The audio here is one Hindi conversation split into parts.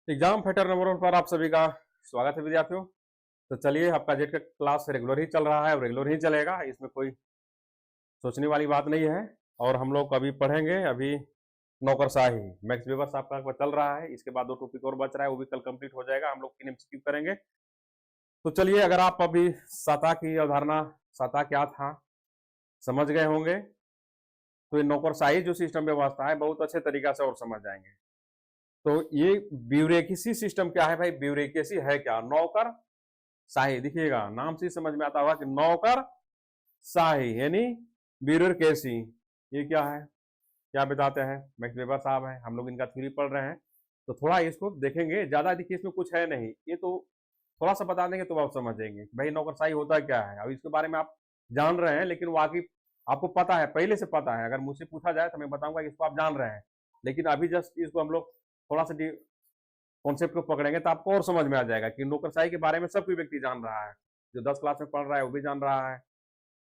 एग्जाम फाइटर नंबर 1 पर आप सभी का स्वागत है विद्यार्थियों। तो चलिए, आपका जेट का क्लास रेगुलर ही चल रहा है और रेगुलर ही चलेगा, इसमें कोई सोचने वाली बात नहीं है। और हम लोग अभी पढ़ेंगे नौकरशाही मैक्स वेबर साहब का चल रहा है। इसके बाद 2 टॉपिक और बच रहा है, वो भी कल कंप्लीट हो जाएगा। हम लोग 3 MCQ करेंगे। तो चलिए, अगर आप अभी सतह की अवधारणा, सतह क्या था, समझ गए होंगे, तो ये नौकरशाही जो सिस्टम व्यवस्था है बहुत अच्छे तरीका से और समझ जाएंगे। तो ये ब्यूरोक्रेसी सिस्टम क्या है भाई? ब्यूरोक्रेसी है क्या? नौकर शाही, देखिएगा नाम से समझ में आता होगा कि नौकर शाही यानी ब्यूरोक्रेसी। ये क्या है, क्या बताते हैं? मैक्स वेबर साहब हैं, हम लोग इनका थ्योरी पढ़ रहे हैं, तो थोड़ा इसको देखेंगे। ज्यादा देखिए, इसमें कुछ है नहीं, ये तो थोड़ा सा बता देंगे तो आप समझेंगे भाई नौकरशाही होता क्या है। अब इसके बारे में आप जान रहे हैं, लेकिन वाकई आपको पता है, पहले से पता है। अगर मुझसे पूछा जाए तो मैं बताऊंगा कि इसको आप जान रहे हैं, लेकिन अभी जस्ट इसको हम लोग थोड़ा सा कॉन्सेप्ट को पकड़ेंगे तो आपको और समझ में आ जाएगा कि नौकरशाही के बारे में सब कोई व्यक्ति जान रहा है। जो 10 क्लास में पढ़ रहा है वो भी जान रहा है,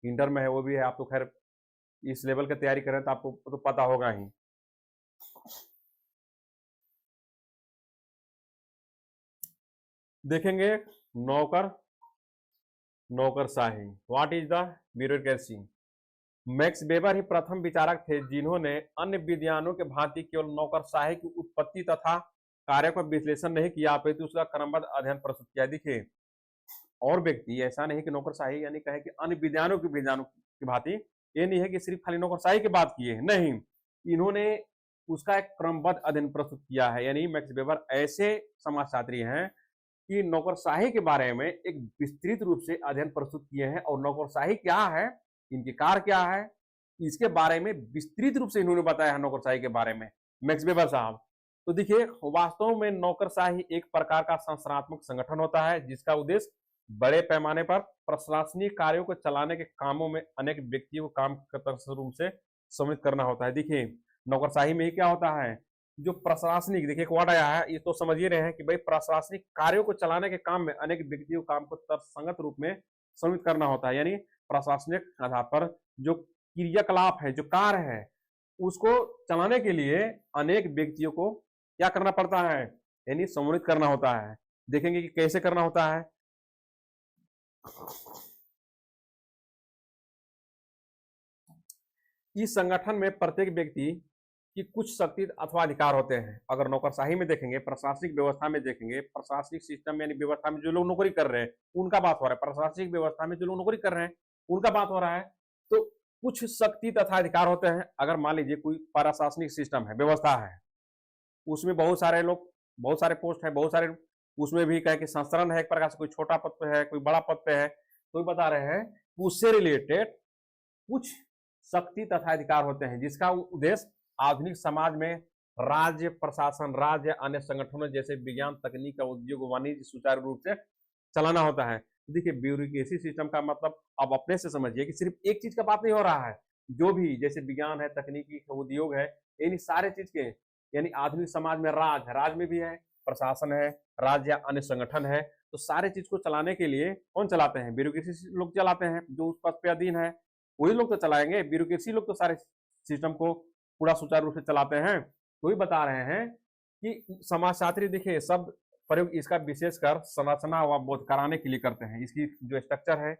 इंटर में है वो भी है। आप तो खैर इस लेवल की तैयारी करें तो आपको तो पता होगा ही। देखेंगे नौकरशाही, what is the bureaucracy. Max Weber ही प्रथम विचारक थे जिन्होंने अन्य विद्वानों के भांति केवल नौकरशाही की उत्पत्ति तथा कार्य का विश्लेषण नहीं किया, अपितु उसका क्रमबद्ध अध्ययन प्रस्तुत किया। देखिए, और व्यक्ति ऐसा नहीं कि नौकरशाही यानी कहे कि अन्य विद्वानों की भांति, ये नहीं है कि सिर्फ खाली नौकरशाही की बात की है, नहीं, इन्होंने उसका एक क्रमबद्ध अध्ययन प्रस्तुत किया है। यानी मैक्स वेबर ऐसे समाजशास्त्री हैं कि नौकरशाही के बारे में एक विस्तृत रूप से अध्ययन प्रस्तुत किए हैं, और नौकरशाही क्या है, इनकी कार्य क्या है, इसके बारे में विस्तृत रूप से इन्होंने बताया है नौकरशाही के बारे में, मैक्स वेबर साहब। तो देखिए, वास्तव में नौकरशाही एक प्रकार का संस्थानात्मक संगठन होता है जिसका उद्देश्य बड़े पैमाने पर प्रशासनिक कार्यों को चलाने के कामों में अनेक व्यक्तियों को काम रूप से सम्मिलित करना होता है। देखिए, नौकरशाही में क्या होता है, जो प्रशासनिक, देखिए वर्ड आया है, ये तो समझ ही रहे हैं कि भाई प्रशासनिक कार्यों को चलाने के काम में अनेक व्यक्तियों काम को तर्कसंगत रूप में सम्मिलित करना होता है। यानी प्रशासनिक आधार पर जो क्रियाकलाप है, जो कार्य है, उसको चलाने के लिए अनेक व्यक्तियों को क्या करना पड़ता है, यानी सम्मिलित करना होता है। देखेंगे कि कैसे करना होता है। इस संगठन में प्रत्येक व्यक्ति की कुछ शक्ति अथवा अधिकार होते हैं। अगर नौकरशाही में देखेंगे, प्रशासनिक व्यवस्था में देखेंगे, प्रशासनिक सिस्टम यानी व्यवस्था में जो लोग नौकरी कर रहे हैं उनका बात हो रहा है, प्रशासनिक व्यवस्था में जो लोग नौकरी कर रहे हैं उनका बात हो रहा है, तो कुछ शक्ति तथा अधिकार होते हैं। अगर मान लीजिए कोई प्रशासनिक सिस्टम है, व्यवस्था है, उसमें बहुत सारे लोग, बहुत सारे पोस्ट है, बहुत सारे, उसमें भी कहे कि संस्करण है एक प्रकार से, कोई छोटा पद पे है, कोई बड़ा पद पे है, तो बता रहे हैं उससे रिलेटेड कुछ शक्ति तथा अधिकार होते हैं जिसका उद्देश्य आधुनिक समाज में राज्य प्रशासन, राज्य अन्य संगठनों जैसे विज्ञान, तकनीक, उद्योग, वाणिज्य सुचारू रूप से चलाना होता है। देखिए, ब्यूरोक्रेसी सिस्टम का मतलब अब अपने से समझिए कि सिर्फ एक चीज का बात नहीं हो रहा है, जो भी जैसे विज्ञान है, तकनीकी, उद्योग है, इन सारे चीज के, यानी आधुनिक समाज में राज में भी है, प्रशासन है, राज्य अन्य संगठन है, तो सारे चीज को चलाने के लिए कौन चलाते हैं? ब्यूरोक्रेसी लोग चलाते हैं, जो उस पद पे अधीन है वही लोग तो चलाएंगे। ब्यूरोक्रेसी लोग तो सारे सिस्टम को पूरा सुचारू रूप से चलाते हैं। तो ही बता रहे हैं कि समाजशास्त्री, देखिए, शब्द प्रयोग इसका विशेषकर संरचना व बोध कराने के लिए करते हैं। इसकी जो स्ट्रक्चर है,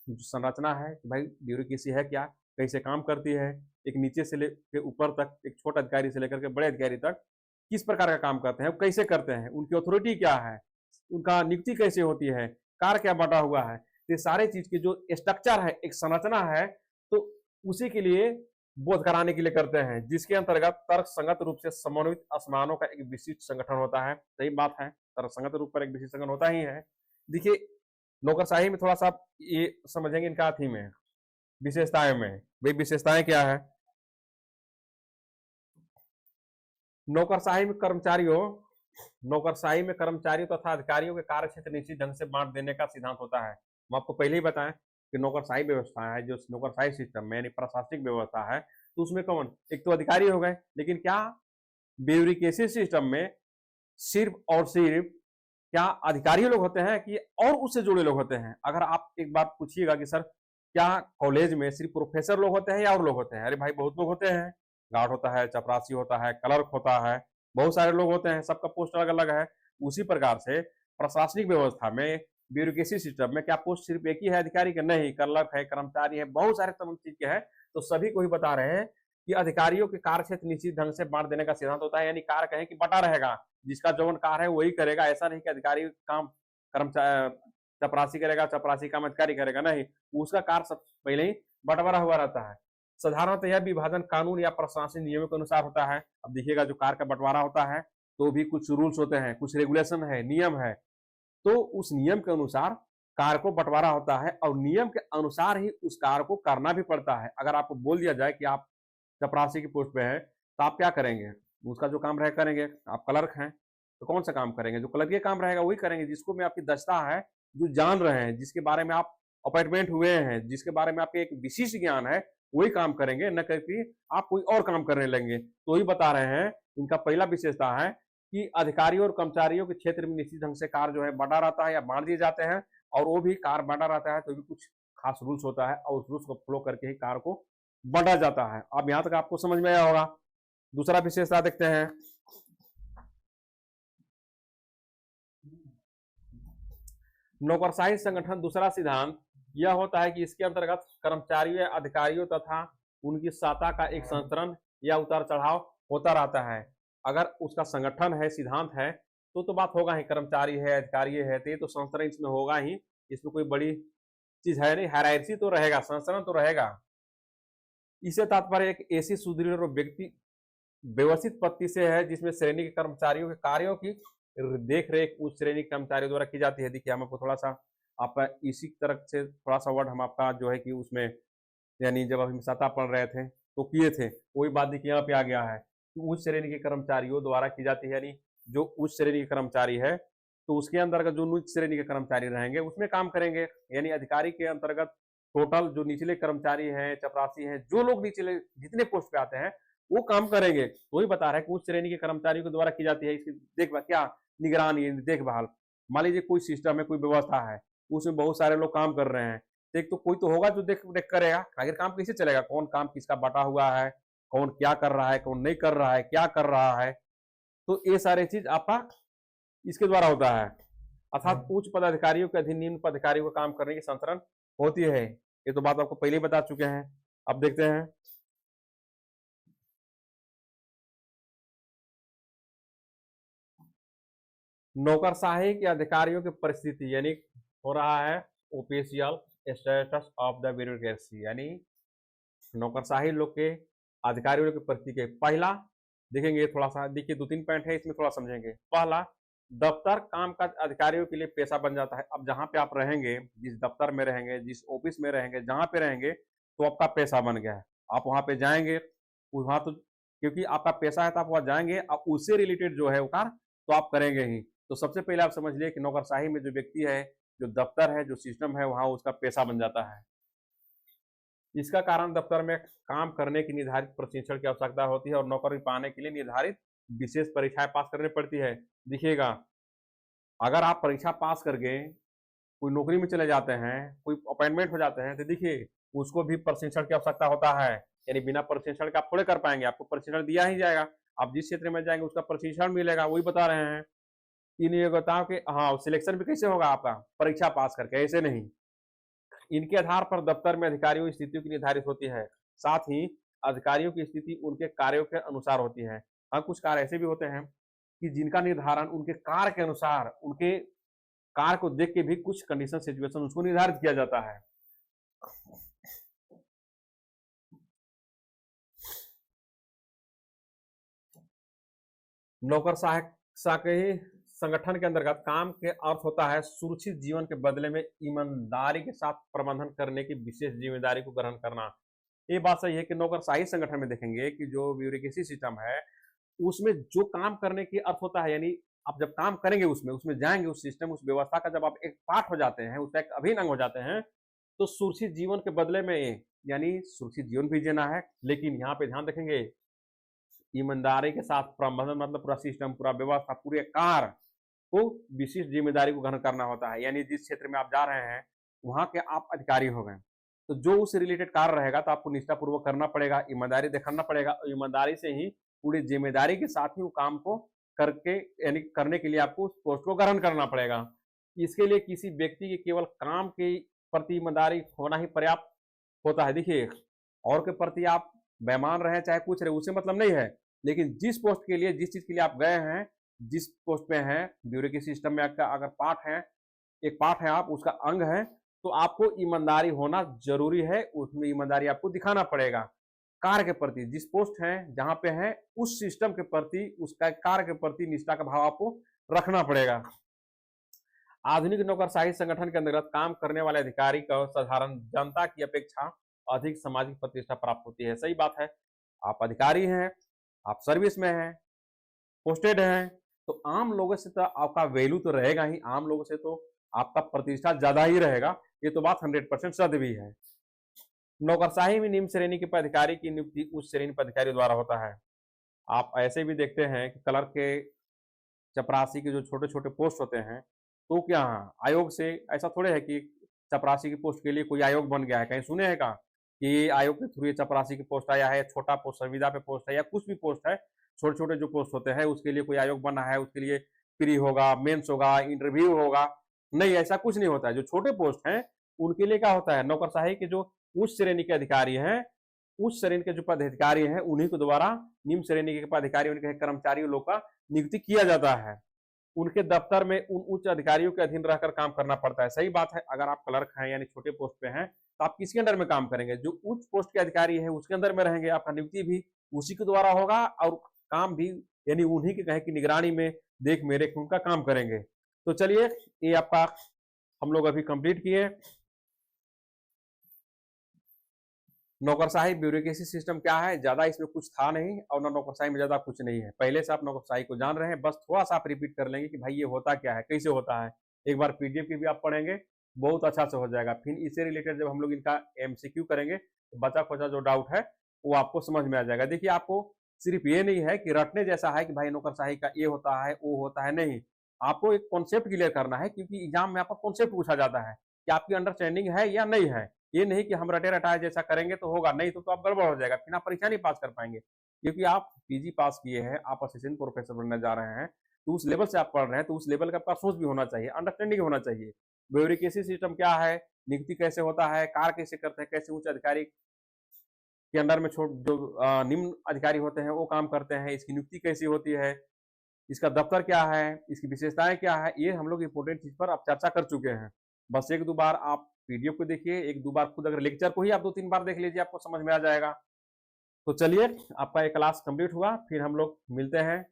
जो संरचना है, भाई ब्यूरोक्रेसी है क्या, कैसे काम करती है, एक नीचे से लेकर ऊपर तक, एक छोटे अधिकारी से लेकर के बड़े अधिकारी तक किस प्रकार का काम करते हैं, कैसे करते हैं, उनकी अथॉरिटी क्या है, उनका नियुक्ति कैसे होती है, कार्य क्या बटा हुआ है, ये सारे चीज की जो स्ट्रक्चर है, एक संरचना है, तो उसी के लिए बोध कराने के लिए करते हैं, जिसके अंतर्गत तर्क संगत रूप से समन्वित असमानों का एक विशिष्ट संगठन होता है। सही बात है, तर्क संगत रूप पर एक विशिष्ट संगठन होता ही है। देखिए, नौकरशाही में थोड़ा सा ये समझेंगे इनका थी में विशेषताएं में, भाई विशेषताएं क्या है। नौकरशाही में कर्मचारियों तथा अधिकारियों के कार्य क्षेत्र निश्चित ढंग से बांट देने का सिद्धांत होता है। हम आपको पहले ही बताएं कि नौकरशाही व्यवस्था है, जो नौकरशाही सिस्टम में यानी प्रशासनिक व्यवस्था है, तो उसमें कौन, एक तो अधिकारी हो गए, लेकिन क्या ब्यूरोक्रेसी सिस्टम में सिर्फ और सिर्फ क्या अधिकारी लोग होते हैं कि और उससे जुड़े लोग होते हैं? अगर आप एक बात पूछिएगा कि सर क्या कॉलेज में सिर्फ प्रोफेसर लोग होते हैं या और लोग होते हैं? अरे भाई, बहुत लोग होते हैं, गार्ड होता है, चपरासी होता है, क्लर्क होता है, बहुत सारे लोग होते हैं, सबका पोस्ट अलग अलग है। उसी प्रकार से प्रशासनिक व्यवस्था में, ब्यूरोक्रेसी सिस्टम में क्या पोस्ट सिर्फ एक ही है अधिकारी का? नहीं, क्लर्क है, कर्मचारी है, बहुत सारे तमाम चीज के है। तो सभी को ही बता रहे हैं कि अधिकारियों के कार्य क्षेत्र निश्चित ढंग से बांट देने का सिद्धांत होता है, यानी कार्य कहें कि बटा रहेगा, जिसका जौन कार्य है वही करेगा। ऐसा नहीं कि अधिकारी काम कर्मचारी चपरासी करेगा, चपरासी काम अधिकारी करेगा, नहीं, उसका कार्य सब पहले ही बंटवारा हुआ रहता है। साधारणतः यह विभाजन कानून या प्रशासनिक नियमों के अनुसार होता है। अब देखिएगा जो कार्य का बंटवारा होता है तो भी कुछ रूल्स होते हैं, कुछ रेगुलेशन है, नियम है, तो उस नियम के अनुसार कार्य को बंटवारा होता है और नियम के अनुसार ही उस कार्य को करना भी पड़ता है। अगर आपको बोल दिया जाए कि आप चपरासी की पोस्ट पे है तो आप क्या करेंगे? उसका जो काम रहे करेंगे। आप क्लर्क हैं तो कौन सा काम करेंगे? जो क्लर्क काम रहेगा वही करेंगे, जिसको में आपकी दक्षता है, जो जान रहे हैं, जिसके बारे में आप अपॉइंटमेंट हुए हैं, जिसके बारे में आपके एक विशिष्ट ज्ञान है, वही काम करेंगे, न करके आप कोई और काम करने लगेंगे। तो ही बता रहे हैं, इनका पहला विशेषता है कि अधिकारियों और कर्मचारियों के क्षेत्र में निश्चित ढंग से कार्य जो है बंटा रहता है या बांट दिए जाते हैं, और वो भी कार्य बंटा रहता है तो भी कुछ खास रूल्स होता है और उस रूल्स को फॉलो करके ही कार्य को बांटा जाता है। अब यहाँ तक आपको समझ में आया होगा। दूसरा विशेषता देखते हैं। नौकरशाही संगठन दूसरा सिद्धांत यह होता है कि इसके अंतर्गत कर्मचारियों या अधिकारियों तथा उनकी सत्ता का एक संतरण या उतार चढ़ाव होता रहता है। अगर उसका संगठन है, सिद्धांत है, तो बात होगा ही, कर्मचारी है, अधिकारी है, तो ये तो संतरण इसमें होगा ही, इसमें कोई बड़ी चीज है नहीं, हायरार्की तो रहेगा, संतरण तो रहेगा। इससे तात्पर्य एक ऐसी सुदृढ़ और व्यक्ति व्यवस्थित पद्धति से है जिसमें श्रेणी के कर्मचारियों के कार्यों की देख रेख उस श्रेणी के कर्मचारियों द्वारा की जाती है। देखिए हम आपको थोड़ा सा आपका इसी तरह से थोड़ा सा वर्ड हम आपका जो है कि उसमें, यानी जब हम सत्ता पढ़ रहे थे तो किए थे, वही बात देखिए यहाँ पे आ गया है कि उच्च श्रेणी के कर्मचारियों द्वारा की जाती है। यानी जो उच्च श्रेणी के कर्मचारी है तो उसके अंतर्गत जो उच्च श्रेणी के कर्मचारी रहेंगे उसमें काम करेंगे। यानी अधिकारी के अंतर्गत टोटल जो निचले कर्मचारी हैं, चपरासी हैं, जो लोग निचले जितने पोस्ट पे आते हैं वो काम करेंगे। तो ही बता रहा है कि उच्च श्रेणी के कर्मचारियों के द्वारा की जाती है इसकी देखभाल, क्या निगरानी, देखभाल। मान लीजिए कोई सिस्टम है, कोई व्यवस्था है, उसमें बहुत सारे लोग काम कर रहे हैं, एक तो कोई तो होगा जो देख देख करेगा। आखिर काम कैसे चलेगा? कौन काम किसका बटा हुआ है, कौन क्या कर रहा है, कौन नहीं कर रहा है, क्या कर रहा है, तो ये सारे चीज आपका इसके द्वारा होता है। अर्थात उच्च पदाधिकारियों के अधीन निम्न पदाधिकारियों का काम करने की संतरण होती है। ये तो बात आपको पहले ही बता चुके हैं। अब देखते हैं नौकरशाही के अधिकारियों की परिस्थिति, यानी हो रहा है official status of the bureaucracy, यानी नौकरशाही लोग के अधिकारियों की परिस्थिति। पहला देखेंगे, थोड़ा सा देखिए, 2-3 पॉइंट है इसमें, थोड़ा समझेंगे। पहला, दफ्तर कामकाज अधिकारियों के लिए पेशा बन जाता है। अब जहां पे आप रहेंगे, जिस दफ्तर में रहेंगे, जिस ऑफिस में रहेंगे, जहां पे रहेंगे, तो आपका पेशा बन गया है। आप वहां पे जाएंगे, वहां तो क्योंकि आपका पेशा है तो आप वहां जाएंगे, अब उससे रिलेटेड जो है वो कार्य तो आप करेंगे ही। तो सबसे पहले आप समझ लिए कि नौकरशाही में जो व्यक्ति है, जो दफ्तर है, जो सिस्टम है, वहां उसका पेशा बन जाता है। इसका कारण दफ्तर में काम करने की निर्धारित प्रशिक्षण की आवश्यकता होती है और नौकरी पाने के लिए निर्धारित विशेष परीक्षाएं पास करनी पड़ती है। देखिएगा, अगर आप परीक्षा पास करके कोई नौकरी में चले जाते हैं, कोई अपॉइंटमेंट हो जाते हैं, तो देखिए उसको भी प्रशिक्षण की आवश्यकता होता है। यानी बिना प्रशिक्षण के आप थोड़े कर पाएंगे, आपको प्रशिक्षण दिया ही जाएगा। आप जिस क्षेत्र में जाएंगे उसका प्रशिक्षण मिलेगा, वही बता रहे हैं। इन योग्यताओं के, हाँ, सिलेक्शन भी कैसे होगा आपका? परीक्षा पास करके, ऐसे नहीं। इनके आधार पर दफ्तर में अधिकारियों की स्थितियों की निर्धारित होती है। साथ ही अधिकारियों की स्थिति उनके कार्यों के अनुसार होती है। हाँ, कुछ कार्य ऐसे भी होते हैं कि जिनका निर्धारण उनके कार्य के अनुसार, उनके कार्य को देख के भी कुछ कंडीशन, सिचुएशन उसको निर्धारित किया जाता है। नौकरशाही संगठन के अंतर्गत काम के अर्थ होता है सुरक्षित जीवन के बदले में ईमानदारी के साथ प्रबंधन करने की विशेष जिम्मेदारी को ग्रहण करना। ये बात सही है कि नौकरशाही संगठन में देखेंगे कि जो ब्यूरोक्रेसी सिस्टम है उसमें जो काम करने की अर्थ होता है, यानी आप जब काम करेंगे उसमें उसमें जाएंगे, उस सिस्टम, उस व्यवस्था का जब आप एक पार्ट हो जाते हैं, उसका एक अभिन्न अंग हो जाते हैं, तो सुरक्षित जीवन के बदले में, यानी सुरक्षित जीवन भी जीना है, लेकिन यहाँ पे ध्यान रखेंगे ईमानदारी के साथ प्रबंधन, मतलब पूरा सिस्टम, पूरा व्यवस्था, पूरे कार्य को विशिष्ट जिम्मेदारी को ग्रहण करना होता है। यानी जिस क्षेत्र में आप जा रहे हैं वहां के आप अधिकारी हो गए, तो जो उससे रिलेटेड कार्य रहेगा तो आपको निष्ठापूर्वक करना पड़ेगा, ईमानदारी दिखाना पड़ेगा, और ईमानदारी से ही पूरी जिम्मेदारी के साथ ही वो काम को करके यानी करने के लिए आपको उस पोस्ट को ग्रहण करना पड़ेगा। इसके लिए किसी व्यक्ति के केवल काम के प्रति ईमानदारी होना ही पर्याप्त होता है। देखिए, और के प्रति आप बेईमान रहे चाहे कुछ रहे, उससे मतलब नहीं है, लेकिन जिस पोस्ट के लिए, जिस चीज के लिए आप गए हैं, जिस पोस्ट पे हैं, ब्यूरोक्रेसी सिस्टम में आपका अगर पार्ट है, एक पार्ट है, आप उसका अंग है, तो आपको ईमानदारी होना जरूरी है। उसमें ईमानदारी आपको दिखाना पड़ेगा कार्य के प्रति। जिस पोस्ट है, जहां पे है, उस सिस्टम के प्रति, उसका कार्य के प्रति निष्ठा का भाव आपको रखना पड़ेगा। आधुनिक नौकरशाही संगठन के अंतर्गत काम करने वाले अधिकारी को साधारण जनता की अपेक्षा अधिक सामाजिक प्रतिष्ठा प्राप्त होती है। सही बात है। आप अधिकारी हैं, आप सर्विस में हैं, पोस्टेड हैं, तो आम लोगों से तो आपका वैल्यू तो रहेगा ही, आम लोगों से तो आपका प्रतिष्ठा ज्यादा ही रहेगा। ये तो बात 100% सत्य भी है। नौकरशाही में निम्न श्रेणी के पदाधिकारी की नियुक्ति उच्च श्रेणी पदाधिकारी द्वारा होता है। आप ऐसे भी देखते हैं कि क्लर्क के, चपरासी के जो छोटे छोटे पोस्ट होते हैं, तो क्या आयोग से ऐसा थोड़े है कि चपरासी की पोस्ट के लिए कोई आयोग बन गया है। कहीं सुने हैं का कि आयोग के थ्रू ये चपरासी की पोस्ट आया है, छोटा पोस्ट संविदा पे पोस्ट है, या कुछ भी पोस्ट है, छोटे छोटे जो पोस्ट होते हैं उसके लिए कोई आयोग बना है, उसके लिए प्री होगा, मेंस होगा, इंटरव्यू होगा? नहीं, ऐसा कुछ नहीं होता है। जो छोटे पोस्ट हैं उनके लिए क्या होता है, नौकरशाही के जो उच्च श्रेणी के अधिकारी हैं, उच्च श्रेणी के जो पदाधिकारी हैं, उन्हीं के द्वारा निम्न श्रेणी के पदाधिकारी, उनके कर्मचारियों लोग का नियुक्ति किया जाता है। उनके दफ्तर में उन उच्च अधिकारियों के अधीन रहकर काम करना पड़ता है। सही बात है। अगर आप क्लर्क हैं यानी छोटे पोस्ट पे हैं, तो आप किसके अंडर में काम करेंगे? जो उच्च पोस्ट के अधिकारी है उसके अंदर में रहेंगे। आपका नियुक्ति भी उसी के द्वारा होगा और काम भी यानी उन्हीं के कहे की निगरानी में, देख मेरे उनका काम करेंगे। तो चलिए, ये आपका हम लोग अभी कंप्लीट किए। नौकरशाही ब्यूरोक्रेसी सिस्टम क्या है, ज्यादा इसमें कुछ था नहीं, और नौकरशाही में ज्यादा कुछ नहीं है। पहले से आप नौकरशाही को जान रहे हैं, बस थोड़ा सा आप रिपीट कर लेंगे कि भाई ये होता क्या है, कैसे होता है। एक बार पीडीएफ की भी आप पढ़ेंगे, बहुत अच्छा से हो जाएगा। फिर इससे रिलेटेड जब हम लोग इनका एमसीक्यू करेंगे, तो बचा खोचा जो डाउट है वो आपको समझ में आ जाएगा। देखिए, आपको सिर्फ ये नहीं है कि रटने जैसा है कि भाई नौकरशाही का ये होता है, वो होता है, नहीं। आपको एक कॉन्सेप्ट क्लियर करना है, क्योंकि एग्जाम में आपका कॉन्सेप्ट पूछा जाता है कि आपकी अंडरस्टैंडिंग है या नहीं है। ये नहीं कि हम रटे रटाए जैसा करेंगे तो होगा, नहीं तो आप गड़बड़ हो जाएगा, फिर आप परीक्षा नहीं पास कर पाएंगे। क्योंकि आप पीजी पास किए हैं, आप असिस्टेंट प्रोफेसर बनने जा रहे हैं, तो उस लेवल से आप पढ़ रहे हैं, तो उस लेवल का आपका सोच भी होना चाहिए, अंडरस्टैंडिंग होना चाहिए। ब्यूरोक्रेसी सिस्टम क्या है, नियुक्ति कैसे होता है, कार्य कैसे करते हैं, कैसे उच्च अधिकारी के अंडर में छोट जो निम्न अधिकारी होते हैं वो काम करते हैं, इसकी नियुक्ति कैसी होती है, इसका दफ्तर क्या है, इसकी विशेषताएं क्या है, ये हम लोग इंपोर्टेंट चीज पर आप चर्चा कर चुके हैं। बस एक दो बार आप पीडीएफ को देखिए, एक दो बार खुद अगर लेक्चर को ही आप 2-3 बार देख लीजिए, आपको समझ में आ जाएगा। तो चलिए, आपका ये क्लास कंप्लीट हुआ, फिर हम लोग मिलते हैं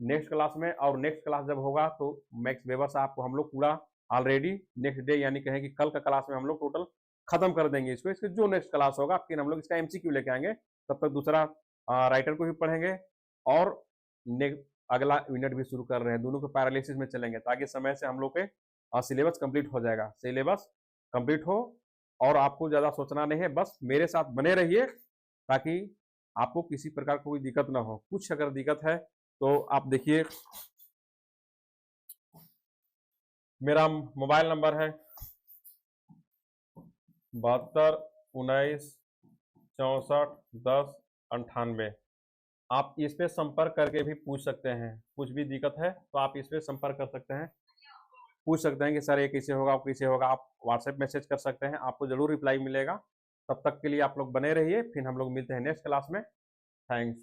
नेक्स्ट क्लास में। और नेक्स्ट क्लास जब होगा तो मैक्स वेबर साहब को हम लोग पूरा ऑलरेडी नेक्स्ट डे यानी कहें कि कल का क्लास में हम लोग टोटल खत्म कर देंगे इसको। इसके जो नेक्स्ट क्लास होगा फिर हम लोग इसका एमसीक्यू लेके आएंगे। तब तक दूसरा राइटर को भी पढ़ेंगे और अगला यूनिट भी शुरू कर रहे हैं, दोनों को पैरालिसिस में चलेंगे, ताकि समय से हम लोग के सिलेबस कंप्लीट हो जाएगा। सिलेबस कंप्लीट हो और आपको ज़्यादा सोचना नहीं है, बस मेरे साथ बने रहिए ताकि आपको किसी प्रकार की कोई दिक्कत ना हो। कुछ अगर दिक्कत है तो आप देखिए, मेरा मोबाइल नंबर है 72 19 64 10 98। आप इस पे संपर्क करके भी पूछ सकते हैं। कुछ भी दिक्कत है तो आप इस पे संपर्क कर सकते हैं, पूछ सकते हैं कि सर ये कैसे होगा, कैसे होगा। आप व्हाट्सएप मैसेज कर सकते हैं, आपको जरूर रिप्लाई मिलेगा। तब तक के लिए आप लोग बने रहिए, फिर हम लोग मिलते हैं नेक्स्ट क्लास में। थैंक्स।